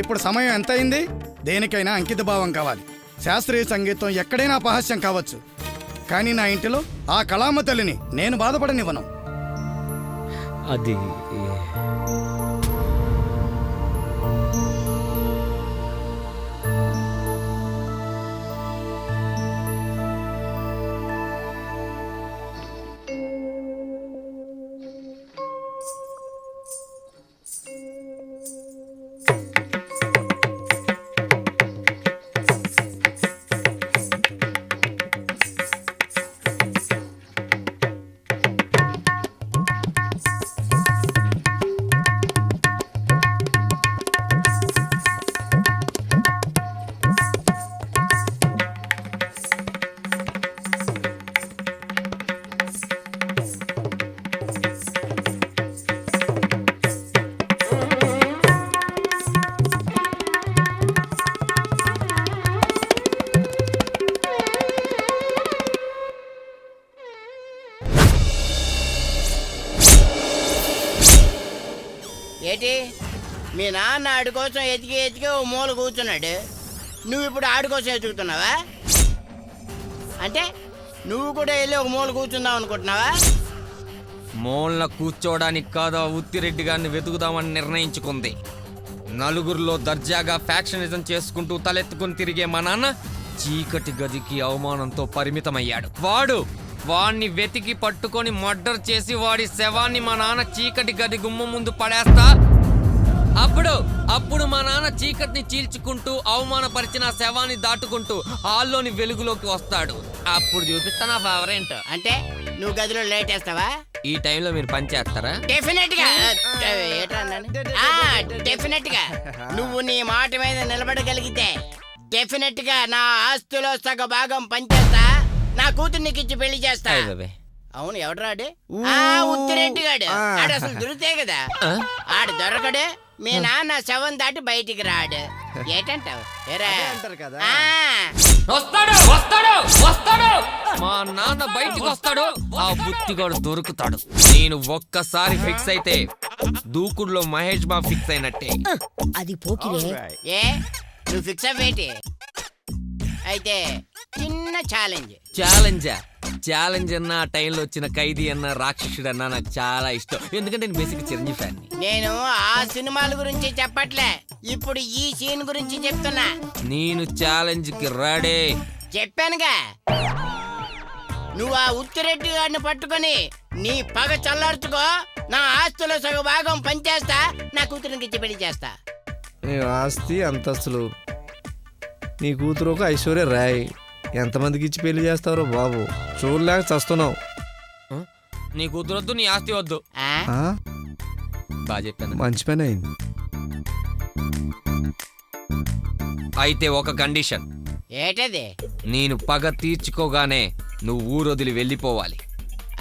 ఇప్పుడు సమయం ఎంత అయింది? దేనికైనా అంకిత భావం కావాలి. శాస్త్రీయ సంగీతం ఎక్కడైనా అపహాస్యం కావచ్చు, కానీ నా ఇంటిలో ఆ కళామ తల్లిని నేను బాధపడనివ్వను. అది ఏంటి మీ నాన్న ఆడి కోసం ఎతికి ఓ మూల కూర్చున్నాడు, నువ్వు ఇప్పుడు ఆడి కోసం ఎతుకుతున్నావా? అంటే నువ్వు కూడా వెళ్ళి ఒక మూల కూర్చుందాం అనుకుంటున్నావా? మూలన కూర్చోవడానికి కాదా ఉత్తిరెడ్డి గారిని వెతుకుదామని నిర్ణయించుకుంది. నలుగురిలో దర్జాగా ఫ్యాక్షనిజం చేసుకుంటూ తలెత్తుకుని తిరిగే మా నాన్న చీకటి గదికి అవమానంతో పరిమితమయ్యాడు. వాణ్ణి వెతికి పట్టుకొని మర్డర్ చేసి వాడి శవాన్ని మా నాన్న చీకటి గది గుమ్మ ముందు పడేస్తా. అప్పుడు మా నాన్న చీకటిని చీల్చుకుంటూ అవమానపరిచిన శవాన్ని దాటుకుంటూ హాల్లోని వెలుగులోకి వస్తాడు. అప్పుడు చూపిస్తా నా ఫేవరెట్. అంటే నువ్వు గదిలో లేట్ వేస్తావా? ఈ టైంలో మీరు పని చేస్తారా? డెఫినెట్ గా నువ్వు నీ మాట మీద నిలబడగలిగితే డెఫినెట్ గా నా ఆస్తిలో సగ భాగం పనిచేస్తా, నా కూతురు నీకు ఇచ్చి పెళ్లి చేస్తా. అవును, ఎవడరాడు? ఉత్తిరెడ్డిగాడు. ఆడు అసలు దొరికితే కదా, ఆడు దొరకడు. మీ నాన్న శవం దాటి బయటికి రాడు. ఏటంటావు? మా నాన్న బయటికి వస్తాడు, ఆ బుత్తిగాడు దొరుకుతాడు. నేను ఒక్కసారి ఫిక్స్ అయితే దూకుడులో మహేష్ బాబు ఫిక్స్ అయినట్టే. అది పోకిరే. ఏ నువ్వు ఫిక్స్ అవ్వేటి? అయితే చిన్న ఛాలెంజ్ అన్న ఆ టైంలో వచ్చిన ఖైదీ అన్న రాక్షసుడు అన్న నాకు చాలా ఇష్టం. ఎందుకంటే నేను బేసిక్ చిరంజీవి ఫ్యాన్. నేను ఆ సినిమాల గురించి చెప్పట్లే, ఇప్పుడు ఈ సీన్ గురించి చెప్తున్నా. నేను ఛాలెంజ్ కి రెడీ. చెప్పానుగా, నువ్వు ఆ ఉత్తిరెడ్డి గారిని పట్టుకొని నీ పగ చల్లార్చుకో, నా ఆస్తులో సగ భాగం పనిచేస్తా, నా కూతురికి ఇచ్చి పెళ్లి చేస్తా. ఆస్తి అంతస్తులు నీ కూతురు ఒక ఐశ్వర్య రాయ్, ఎంతమందికి ఇచ్చి పెళ్లి చేస్తారో బాబు, చూడలేక చస్తున్నావు. నీ కూతురు వద్దు, నీ ఆస్తి వద్దు. బాగా చెప్పాను, మంచి పని అయింది. అయితే ఒక కండిషన్. ఏటది? నేను పగ తీర్చుకోగానే నువ్వు ఊరొదిలి వెళ్ళిపోవాలి.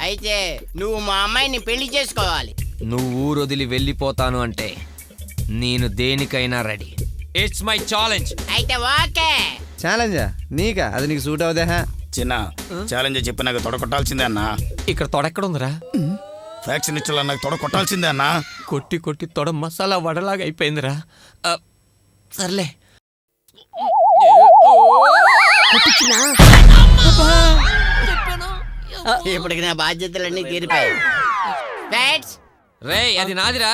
అయితే నువ్వు మా అమ్మాయిని పెళ్లి చేసుకోవాలి. నువ్వు ఊరొదిలి వెళ్ళిపోతాను అంటే నేను దేనికైనా రెడీ. It's my challenge. అయితే ఓకే. ఛాలెంజా? నీకా? అది నీకు సూట్ అవుదా? చిన్న ఛాలెంజ్ చెప్పి నాకు తొడ కొట్టాల్సిందే అన్నా. ఇక్కడ తొడెక్కడుందిరా? ఫ్యాక్షన్ ఇచ్చేలా నాకు తొడ కొట్టాల్సిందే అన్నా. కొట్టి తొడ మసాలా వడలాగా అయిపోయిందిరా. సర్లే. ఇప్పటికి నా బాధ్యతలన్నీ తీరిపోయాయి. రే అది నాదిరా.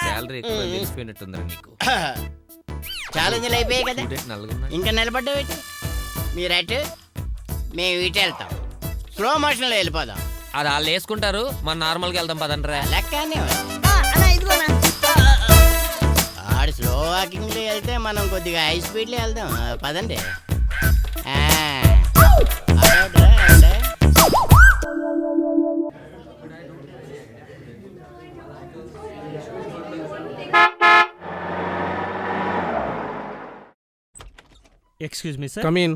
శాలరీ ఎక్కువ తెలిసిపోయినట్టుందిరా నీకు. ఛాలెంజ్లు అయిపోయాయి కదా, ఇంకా నిలబడ్డావు. మీరటు మేము ఇటు వెళ్తాం, స్లో మోషన్లో వెళ్ళిపోదాం. అది వాళ్ళు వేసుకుంటారు, మనం నార్మల్గా వెళ్దాం పదండ్రా. లెక్కనే ఆడు స్లో వాకింగ్లో వెళ్తే మనం కొద్దిగా హై స్పీడ్లో వెళ్దాం. పదండి. Excuse me, sir. Come in.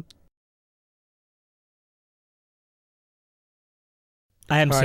I am Singh.